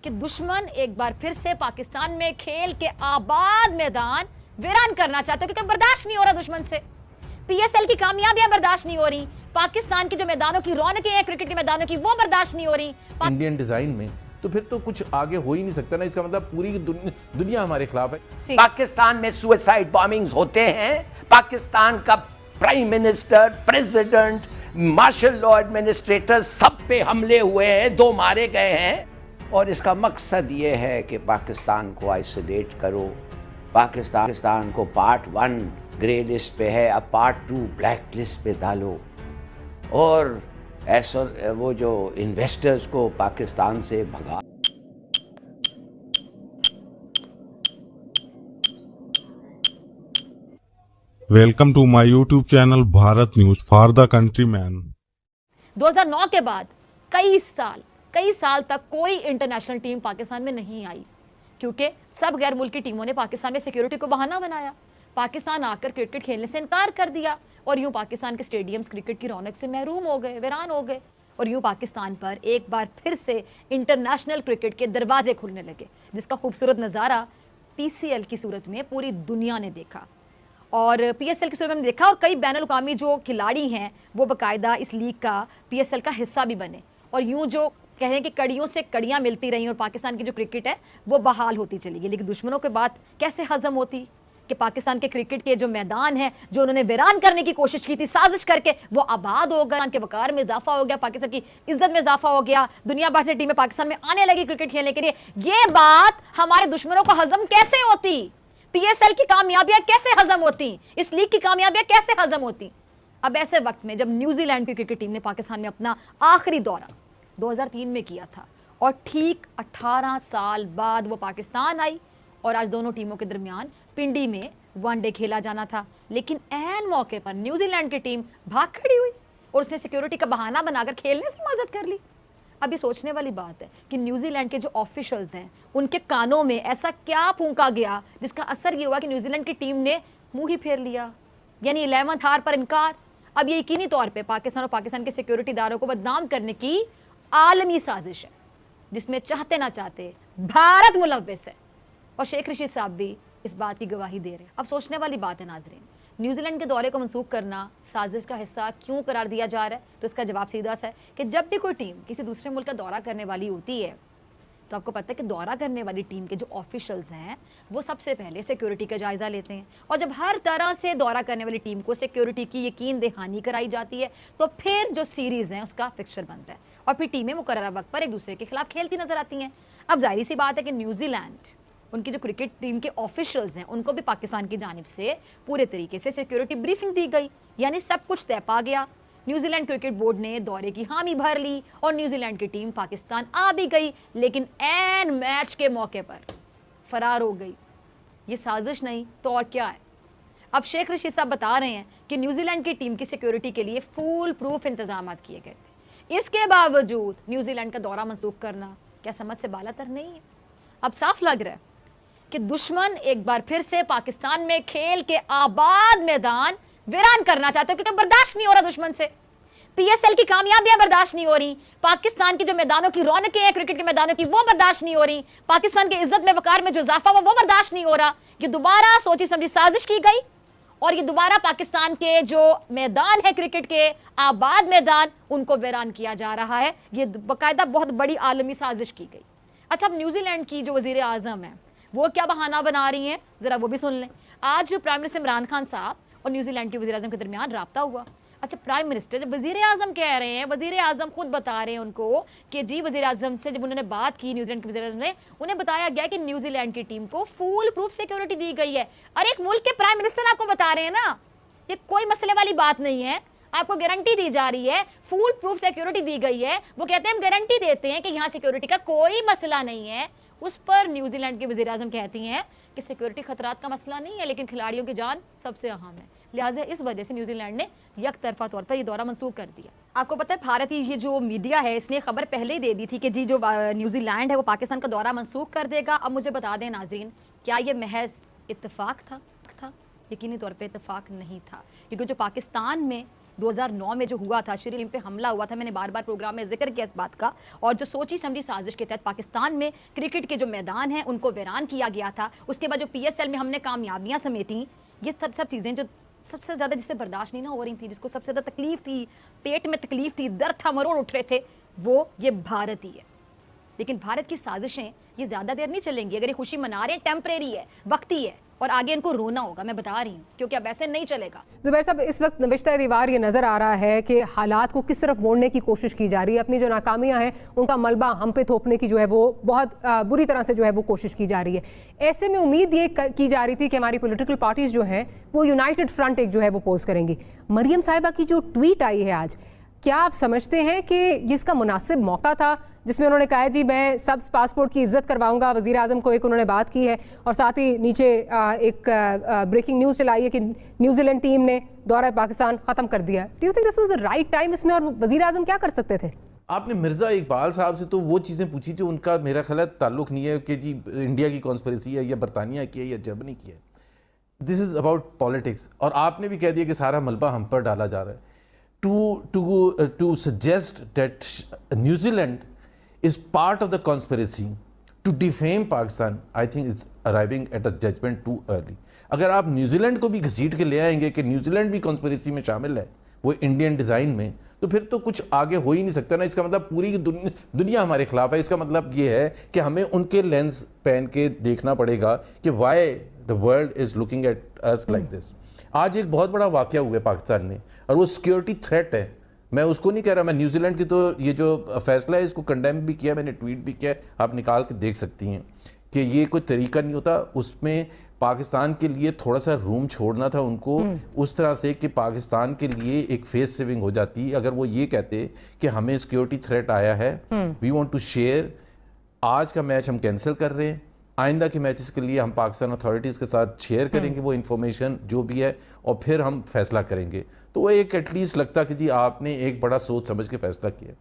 कि दुश्मन एक बार फिर से पाकिस्तान में खेल के आबाद मैदान वीरान करना चाहते हैं, क्योंकि बर्दाश्त नहीं हो रहा दुश्मन से। पीएसएल की कामयाबियां बर्दाश्त नहीं हो रही, पाकिस्तान की जो मैदानों की रौनकें हैं क्रिकेट के मैदानों की, वो बर्दाश्त नहीं हो रही। इंडियन डिजाइन में तो फिर तो कुछ आगे हो ही नहीं सकता ना। इसका मतलब पूरी दुनिया हमारे खिलाफ है। पाकिस्तान में सुसाइड बॉम्बिंग्स होते हैं, पाकिस्तान का prime minister, president, martial law administrator सब पे हमले हुए हैं, 2 मारे गए हैं। और इसका मकसद ये है कि पाकिस्तान को आइसोलेट करो। पाकिस्तान को पार्ट 1 ग्रे लिस्ट पे है, अब पार्ट 2 ब्लैक लिस्ट पे डालो। और ऐसा वो जो इन्वेस्टर्स को पाकिस्तान से भगा। Welcome to my YouTube channel Bharat news for the country man. 2009 के बाद कई साल तक कोई इंटरनेशनल टीम पाकिस्तान में नहीं आई, क्योंकि सब गैर मुल्की टीमों ने पाकिस्तान में सिक्योरिटी को बहाना बनाया, पाकिस्तान आकर क्रिकेट खेलने से इनकार कर दिया, और यूं पाकिस्तान के स्टेडियम्स क्रिकेट की रौनक से महरूम हो गए, वीरान हो गए। और यूं पाकिस्तान पर एक बार फिर से इंटरनेशनल क्रिकेट के दरवाजे खुलने लगे, जिसका खूबसूरत नज़ारा पीसीएल की सूरत में पूरी दुनिया ने देखा और पीएसएल की सूरत में देखा। और कई बैनुल अक़वामी जो खिलाड़ी हैं वो बाकायदा इस लीग का, पीएसएल का हिस्सा भी बने। और यूं जो कह रहे हैं कि कड़ियों से कड़ियाँ मिलती रहीं और पाकिस्तान की जो क्रिकेट है वो बहाल होती चली गई। लेकिन दुश्मनों के बाद कैसे हजम होती कि पाकिस्तान के क्रिकेट के जो मैदान है, जो उन्होंने वीरान करने की कोशिश की थी साजिश करके, वो आबाद हो गया, उनके वकार में इजाफा हो गया, पाकिस्तान की इज्जत में इजाफा हो गया, दुनिया भर से टीमें पाकिस्तान में आने लगी क्रिकेट खेलने के लिए। ये बात हमारे दुश्मनों को हजम कैसे होती? पीएसएल की कामयाबियां कैसे हजम होती? इस लीग की कामयाबियां कैसे हजम होती? अब ऐसे वक्त में जब न्यूजीलैंड की क्रिकेट टीम ने पाकिस्तान में अपना आखिरी दौरा 2003 में किया था और ठीक 18 साल बाद वो पाकिस्तान आई, और आज दोनों टीमों के दरमियान पिंडी में वनडे खेला जाना था, लेकिन ऐन मौके पर न्यूजीलैंड की टीम भाग खड़ी हुई और उसने सिक्योरिटी का बहाना बनाकर खेलने से मदद कर ली। अब ये सोचने वाली बात है कि न्यूजीलैंड के जो ऑफिशियल्स हैं उनके कानों में ऐसा क्या फूंका गया जिसका असर ये हुआ कि न्यूजीलैंड की टीम ने मुंह ही फेर लिया, यानी 11th हार पर इनकार। अब ये यकीनी तौर पे पाकिस्तान और पाकिस्तान के सिक्योरिटी दारों को बदनाम करने की आलमी साजिश है, जिसमें चाहते ना चाहते भारत मुलव्विस है, और शेख रशीद साहब भी इस बात की गवाही दे रहे हैं। अब सोचने वाली बात है नाजरीन, न्यूजीलैंड के दौरे को मंसूख करना साजिश का हिस्सा क्यों करार दिया जा रहा है? तो इसका जवाब सीधा सा है कि जब भी कोई टीम किसी दूसरे मुल्क का दौरा करने वाली होती है तो आपको पता है कि दौरा करने वाली टीम के जो ऑफिशियल्स हैं वो सबसे पहले सिक्योरिटी का जायज़ा लेते हैं, और जब हर तरह से दौरा करने वाली टीम को सिक्योरिटी की यकीन दहानी कराई जाती है तो फिर जो सीरीज़ है उसका फिक्सचर बनता है और फिर टीमें मुकर्ररा वक्त पर एक दूसरे के खिलाफ खेलती नजर आती हैं। अब जाहिर सी बात है कि न्यूजीलैंड, उनकी जो क्रिकेट टीम के ऑफिशियल्स हैं, उनको भी पाकिस्तान की जानिब से पूरे तरीके से सिक्योरिटी ब्रीफिंग दी गई, यानी सब कुछ तय पा गया। न्यूजीलैंड क्रिकेट बोर्ड ने दौरे की हामी भर ली और न्यूजीलैंड की टीम पाकिस्तान आ भी गई, लेकिन ऐन मैच के मौके पर फरार हो गई। ये साजिश नहीं तो और क्या है? अब शेख रशीद साहब बता रहे हैं कि न्यूजीलैंड की टीम की सिक्योरिटी के लिए फुल प्रूफ इंतजाम किए गए थे, इसके बावजूद न्यूजीलैंड का दौरा मंसूख करना क्या समझ से बालातर नहीं है? अब साफ लग रहा है कि दुश्मन एक बार फिर से पाकिस्तान में खेल के आबाद मैदान वीरान करना चाहते हैं, क्योंकि बर्दाश्त नहीं हो रहा दुश्मन से। पीएसएल की कामयाबियां बर्दाश्त नहीं हो रही, पाकिस्तान की जो मैदानों की रौनकें हैं क्रिकेट के मैदानों की, वो बर्दाश्त नहीं हो रही, पाकिस्तान की इज्जत में वकार में जो इजाफा वो बर्दाश्त नहीं हो रहा। ये दोबारा सोची समझी साजिश की गई और ये दोबारा पाकिस्तान के जो मैदान है क्रिकेट के आबाद मैदान, उनको वीरान किया जा रहा है। ये बाकायदा बहुत बड़ी आलमी साजिश की गई। अच्छा, अब न्यूजीलैंड की जो वजीर आजम है वो क्या बहाना बना रही हैं, जरा वो भी सुन लें। आज प्राइम मिनिस्टर इमरान खान साहब और न्यूजीलैंड के वज़ीर आज़म के दरमियान राब्ता हुआ। अच्छा, प्राइम मिनिस्टर जब वज़ीर आज़म कह रहे हैं, वज़ीर आज़म खुद बता रहे हैं उनको कि जी वज़ीर आज़म से जब उन्होंने बात की, न्यूजीलैंड के वज़ीर आज़म ने, उन्हें बताया गया कि न्यूजीलैंड की टीम को फुल प्रूफ सिक्योरिटी दी गई है। अरे एक मुल्क के प्राइम मिनिस्टर आपको बता रहे हैं ना, ये कोई मसले वाली बात नहीं है, आपको गारंटी दी जा रही है, फुल प्रूफ सिक्योरिटी दी गई है। वो कहते हैं हम गारंटी देते हैं कि यहाँ सिक्योरिटी का कोई मसला नहीं है। उस पर न्यूजीलैंड की वज़ीर आज़म कहती हैं कि सिक्योरिटी खतरात का मसला नहीं है, लेकिन खिलाड़ियों की जान सबसे अहम है, लिहाजा इस वजह से न्यूजीलैंड ने यकतरफा तौर पर ये दौरा मंसूख कर दिया। आपको पता है भारतीय ये जो मीडिया है इसने खबर पहले ही दे दी थी कि जी जो न्यूजीलैंड है वो पाकिस्तान का दौरा मंसूख कर देगा। अब मुझे बता दें नाजरीन, क्या ये महज इत्तेफाक था? यकीनी तौर पे इत्तेफाक नहीं था, क्योंकि जो पाकिस्तान में 2009 में जो हुआ था, श्रीलंका पे हमला हुआ था, मैंने बार बार प्रोग्राम में जिक्र किया इस बात का, और जो सोची समझी साजिश के तहत पाकिस्तान में क्रिकेट के जो मैदान हैं उनको वीरान किया गया था। उसके बाद जो PSL में हमने कामयाबियां समेटी, ये सब चीज़ें जो सबसे ज़्यादा जिससे बर्दाश्त नहीं ना हो रही थी, जिसको सबसे ज़्यादा तकलीफ थी, पेट में तकलीफ थी, दर्द था, मरोड़ उठ रहे थे, वो ये भारत ही है। लेकिन भारत की साजिशें ये ज़्यादा देर नहीं चलेंगी। अगर ये खुशी मना रहे हैं, टेम्परेरी है, वक्ती है, और आगे इनको रोना होगा, मैं बता रही हूँ, क्योंकि अब ऐसे नहीं चलेगा। जुबैर साहब, इस वक्त नबिश्ता दीवार ये नज़र आ रहा है कि हालात को किस तरफ मोड़ने की कोशिश की जा रही है। अपनी जो नाकामियां हैं उनका मलबा हम पे थोपने की जो है वो बहुत बुरी तरह से जो है वो कोशिश की जा रही है। ऐसे में उम्मीद ये की जा रही थी कि हमारी पॉलिटिकल पार्टीज जो हैं वो यूनाइटेड फ्रंट एक जो है वो पोज करेंगी। मरियम साहिबा की जो ट्वीट आई है आज, क्या आप समझते हैं कि इसका मुनासिब मौका था, जिसमें उन्होंने कहा है जी मैं सब पासपोर्ट की इज्जत करवाऊंगा, वज़ीर आज़म को एक उन्होंने बात की है, और साथ ही नीचे एक ब्रेकिंग न्यूज़ चलाई है कि न्यूजीलैंड टीम ने दौरा पाकिस्तान ख़त्म कर दिया। Do you think this was the right time इसमें, और वज़ीर आज़म क्या कर सकते थे? आपने मिर्ज़ा इकबाल साहब से तो वो चीज़ें पूछी जो उनका मेरा ख्याल है ताल्लुक़ नहीं है कि जी इंडिया की कॉन्स्पिरेसी है या बरतानिया की है या जर्मनी की है। This is about politics. और आपने भी कह दिया कि सारा मलबा हम पर डाला जा रहा है। टू सजेस्ट दैट न्यूजीलैंड is part of the conspiracy to defame Pakistan, I think it's arriving at a judgment too early. अगर आप न्यूजीलैंड को भी घसीट के ले आएंगे कि न्यूजीलैंड भी कॉन्स्पिरेसी में शामिल है, वो इंडियन डिज़ाइन में, तो फिर तो कुछ आगे हो ही नहीं सकता ना। इसका मतलब पूरी दुनिया हमारे खिलाफ है। इसका मतलब ये है कि हमें उनके लेंस पहन के देखना पड़ेगा कि why the world is looking at us like this. आज एक बहुत बड़ा वाकया हुआ है पाकिस्तान में, और वो सिक्योरिटी थ्रेट है। मैं उसको नहीं कह रहा, मैं न्यूजीलैंड की तो ये जो फैसला है इसको कंडेम भी किया, मैंने ट्वीट भी किया, आप निकाल के देख सकती हैं कि ये कोई तरीका नहीं होता। उसमें पाकिस्तान के लिए थोड़ा सा रूम छोड़ना था उनको, उस तरह से कि पाकिस्तान के लिए एक फेस सेविंग हो जाती। अगर वो ये कहते कि हमें सिक्योरिटी थ्रेट आया है, वी वांट टू शेयर, आज का मैच हम कैंसिल कर रहे हैं, आइंदा के मैचेस के लिए हम पाकिस्तान अथॉरिटीज़ के साथ शेयर करेंगे वो इन्फॉर्मेशन जो भी है, और फिर हम फैसला करेंगे, तो वो एक एटलीस्ट लगता कि जी आपने एक बड़ा सोच समझ के फैसला किया।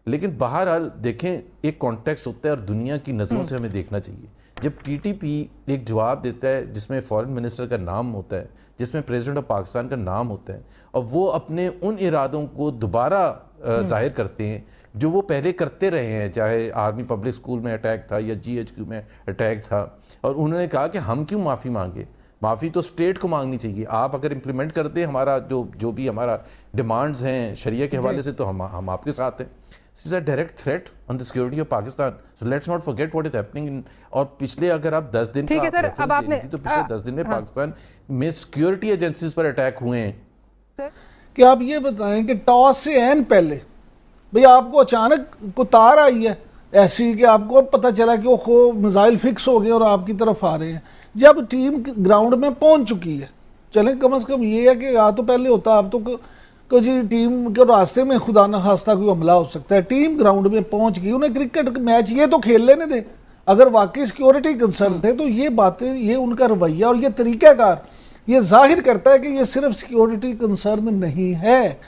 लेकिन बहरहाल देखें, एक कॉन्टेक्स्ट होता है और दुनिया की नज़रों से हमें देखना चाहिए। जब TTP एक जवाब देता है जिसमें फॉरेन मिनिस्टर का नाम होता है, जिसमें प्रेसिडेंट ऑफ पाकिस्तान का नाम होता है, और वो अपने उन इरादों को दोबारा जाहिर करते हैं जो वो पहले करते रहे हैं, चाहे आर्मी पब्लिक स्कूल में अटैक था या GHQ में अटैक था, और उन्होंने कहा कि हम क्यों माफ़ी मांगे, माफ़ी तो स्टेट को मांगनी चाहिए। आप अगर इम्प्लीमेंट करते हैं हमारा जो भी हमारा डिमांड्स हैं शरिया के हवाले से, तो हम आपके साथ हैं। This is a direct threat on the security of Pakistan, so let's not forget what is happening in. और पिछले अगर आप 10 दिन ठीक है सर, अब आपने तो पिछले 10 दिन में पाकिस्तान में सिक्योरिटी एजेंसीज पर अटैक हुए हैं। कि आप ये बताएं कि टॉस से एन पहले भाई आपको अचानक को तार आई है ऐसी कि आपको पता चला कि वो मिसाइल फिक्स हो गए और आपकी तरफ आ रहे हैं, जब टीम ग्राउंड में पहुंच चुकी है। चलें, कम से कम ये है कि या तो पहले होता, अब तो जी टीम के रास्ते में खुदा न खास्ता कोई हमला हो सकता है, टीम ग्राउंड में पहुंच गई, उन्हें क्रिकेट मैच ये तो खेल लेने दें। अगर वाकई सिक्योरिटी कंसर्न थे तो ये बातें, ये उनका रवैया और ये तरीक़ाकार ये जाहिर करता है कि ये सिर्फ सिक्योरिटी कंसर्न नहीं है,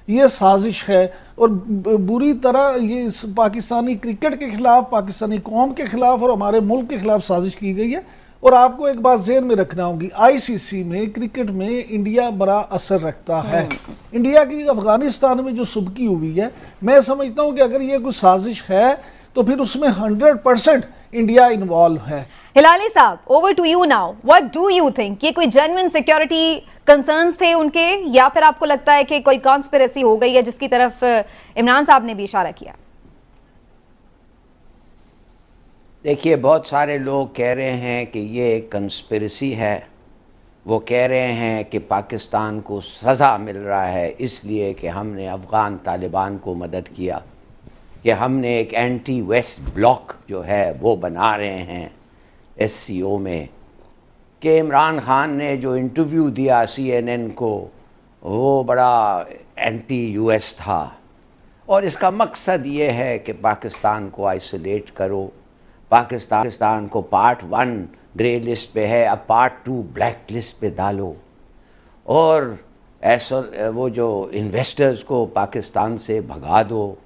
ये साजिश है। और बुरी तरह ये पाकिस्तानी क्रिकेट के खिलाफ, पाकिस्तानी कौम के खिलाफ और हमारे मुल्क के खिलाफ साजिश की गई है। और आपको एक बात ज़हन में रखना होगी, ICC में क्रिकेट में इंडिया बड़ा असर रखता है। इंडिया की अफगानिस्तान में जो सुबकी हुई है, मैं समझता हूँ कि अगर ये कोई साजिश है तो फिर उसमें 100% इंडिया इन्वॉल्व है। हिलाली साहब, over to you now, what do you think? ये कोई जेन्युइन सिक्योरिटी कंसर्न्स थे उनके, या फिर आपको लगता है कि कोई कॉन्स्पिरेसी हो गई है जिसकी तरफ इमरान साहब ने भी इशारा किया? देखिए, बहुत सारे लोग कह रहे हैं कि ये एक कंस्पिरेसी है। वो कह रहे हैं कि पाकिस्तान को सज़ा मिल रहा है इसलिए कि हमने अफ़गान तालिबान को मदद किया, कि हमने एक एंटी वेस्ट ब्लॉक जो है वो बना रहे हैं SCO में, कि इमरान खान ने जो इंटरव्यू दिया CNN को वो बड़ा एंटी US था, और इसका मकसद ये है कि पाकिस्तान को आइसोलेट करो, पाकिस्तान को पार्ट 1 ग्रे लिस्ट पे है, अब पार्ट 2 ब्लैक लिस्ट पे डालो, और ऐसा वो जो इन्वेस्टर्स को पाकिस्तान से भगा दो।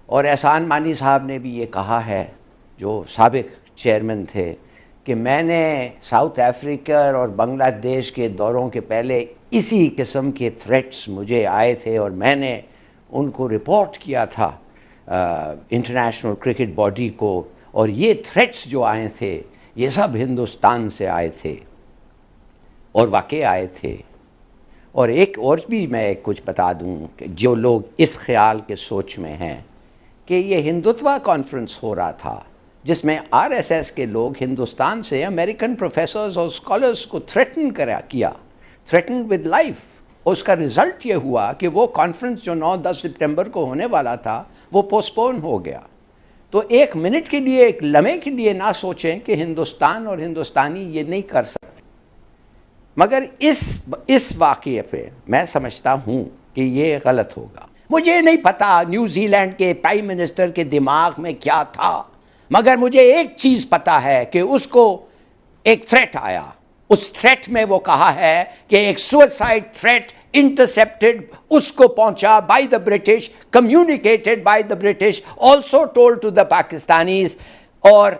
और एहसान मानी साहब ने भी ये कहा है, जो साबिक चेयरमैन थे, कि मैंने साउथ अफ्रीका और बांग्लादेश के दौरों के पहले इसी किस्म के थ्रेट्स मुझे आए थे और मैंने उनको रिपोर्ट किया था इंटरनेशनल क्रिकेट बॉडी को, और ये थ्रेट्स जो आए थे ये सब हिंदुस्तान से आए थे और वाकई आए थे। और एक और भी मैं कुछ बता दूं कि जो लोग इस ख्याल के सोच में हैं कि ये हिंदुत्व कॉन्फ्रेंस हो रहा था जिसमें आरएसएस के लोग हिंदुस्तान से अमेरिकन प्रोफेसर्स और स्कॉलर्स को थ्रेटन किया, थ्रेटन विद लाइफ। उसका रिजल्ट ये हुआ कि वो कॉन्फ्रेंस जो 9-10 सितंबर को होने वाला था वो पोस्टपोन हो गया। तो एक मिनट के लिए, एक लम्हे के लिए ना सोचें कि हिंदुस्तान और हिंदुस्तानी ये नहीं कर सकते। मगर इस वाक़ये पे मैं समझता हूं कि ये गलत होगा। मुझे नहीं पता न्यूजीलैंड के प्राइम मिनिस्टर के दिमाग में क्या था, मगर मुझे एक चीज पता है कि उसको एक थ्रेट आया। उस थ्रेट में वो कहा है कि एक सुसाइड थ्रेट इंटरसेप्टेड उसको पहुंचा by the British, communicated by the British, also told to the Pakistanis. और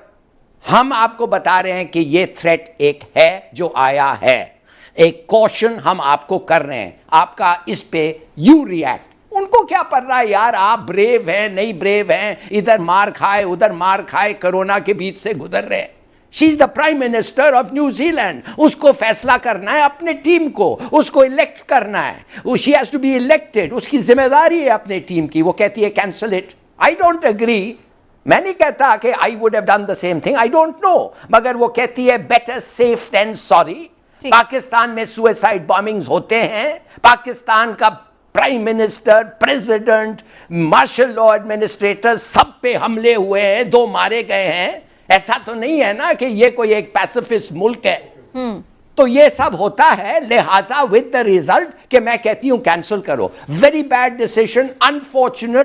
हम आपको बता रहे हैं कि ये थ्रेट एक है जो आया है, एक कॉशन हम आपको कर रहे हैं, आपका इस पे यू रिएक्ट। उनको क्या पड़ रहा है यार, आप ब्रेव हैं नहीं ब्रेव हैं, इधर मार खाए उधर मार खाए, कोरोना के बीच से गुजर रहे हैं। She is the prime minister of New Zealand, उसको फैसला करना है अपने टीम को, उसको इलेक्ट करना है, she has to be elected, उसकी जिम्मेदारी है अपने टीम की। वो कहती है cancel it. I don't agree, मैं नहीं कहता कि I would have done the same thing, I don't know, मगर वो कहती है better safe than sorry. Pakistan में सुसाइड बॉम्बिंग्स होते हैं, पाकिस्तान का prime minister, president, martial law administrator सब पे हमले हुए हैं, 2 मारे गए हैं। ऐसा तो नहीं है ना कि ये कोई एक पैसिफिस्ट मुल्क है। तो ये सब होता है, लिहाजा विद द रिजल्ट कि मैं कहती हूं कैंसिल करो। Very bad decision, unfortunate.